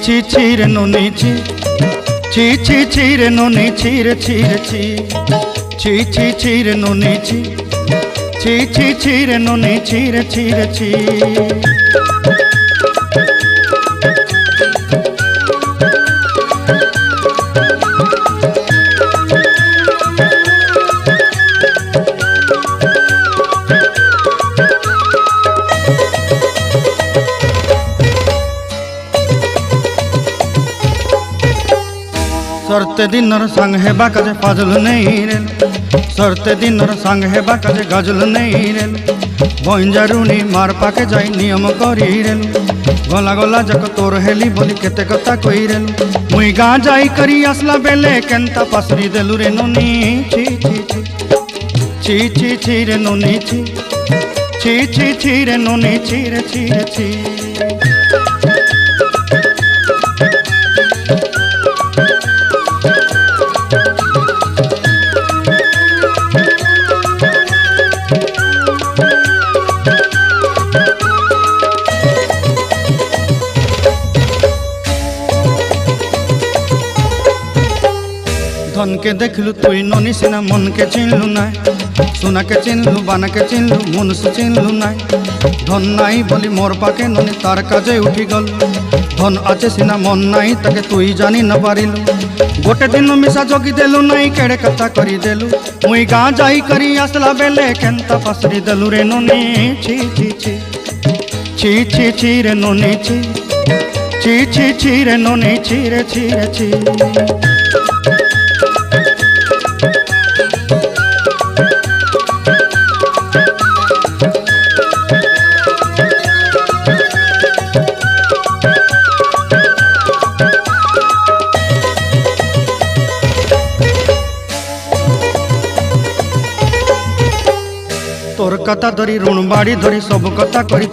ছি ছি রে ননি ছি ছি ছি ছি রে ননি ছি রে ছি রে ছি ছি ছি ছি রে ননি ছি ছি ছি ছি রে ননি ছি রে ছি রে ছি। सरते दिनर संग हेबा काजे फाजल नहीं रेल सरते दिनर संग हेबा काजे गजल नहीं रेल बंजारुनी मार पाके जाई नियम करी रेल गला गला जक तोर हेली बोली केते कथा कई रेल मुई गाँ जाई करी आसला बेले केंता पासरी देलु रे नोनी छी छी छी छी छी छी रे नोनी छी छी छी छी रे नोनी छी रे छी रे छी। धन के देखलु तुई ननी सिना मन के चिन्हलु नाय सोना के चिन्हलु बाना के चिन्हलु मनुष्य चिन्हलु नाय धन नाई बोली मोर पाके ननी तार काजे उठी गल धन आचे सिना मन नाई ताके तुई जानी न पारिलु गोटे दिन मिसा जगी देलु नाई केड़े कथा करी देलु मुई गाँ जाई करी आसला बेले केंता पासरी देलु रे ननी छी छी छी छी छी छी रे ननी छी छी छी छी रे ननी छी रे छी रे छी। तोर कथा धरी ऋण बाड़ी धरी सब कथा करी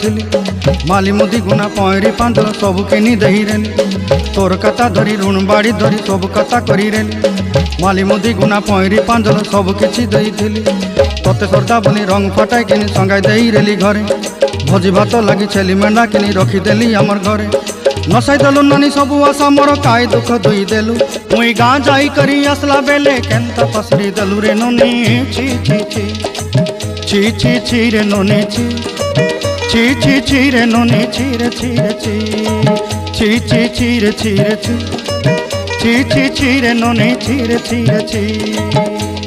माली मुदी गुना पहरी पांदल सब किनी दही रेली तोर कथा धरी ऋण बाड़ी धरी सब कथा करी रेली माली मुदी गुना पहरी पांदल सब किछि दही थिली तोते सरदा बनी रंग फटाई किनी संगाई दही रेली घरे भोजी भात लगी छेली मेंढा किनी रखीदेली आमर घरे नसाई देलु नानी सबू आशा मोर काय दुख दुई देलु मुई गाँ जाई करी आसला बेले केंता पसरी देलु रे नोनी छी छी छी ची ची ची रे नोनी ची ची ची ची रे नोनी ची रे ची रे ची ची ची ची रे ची रे ची ची ची ची रे नोनी ची रे ची रे ची।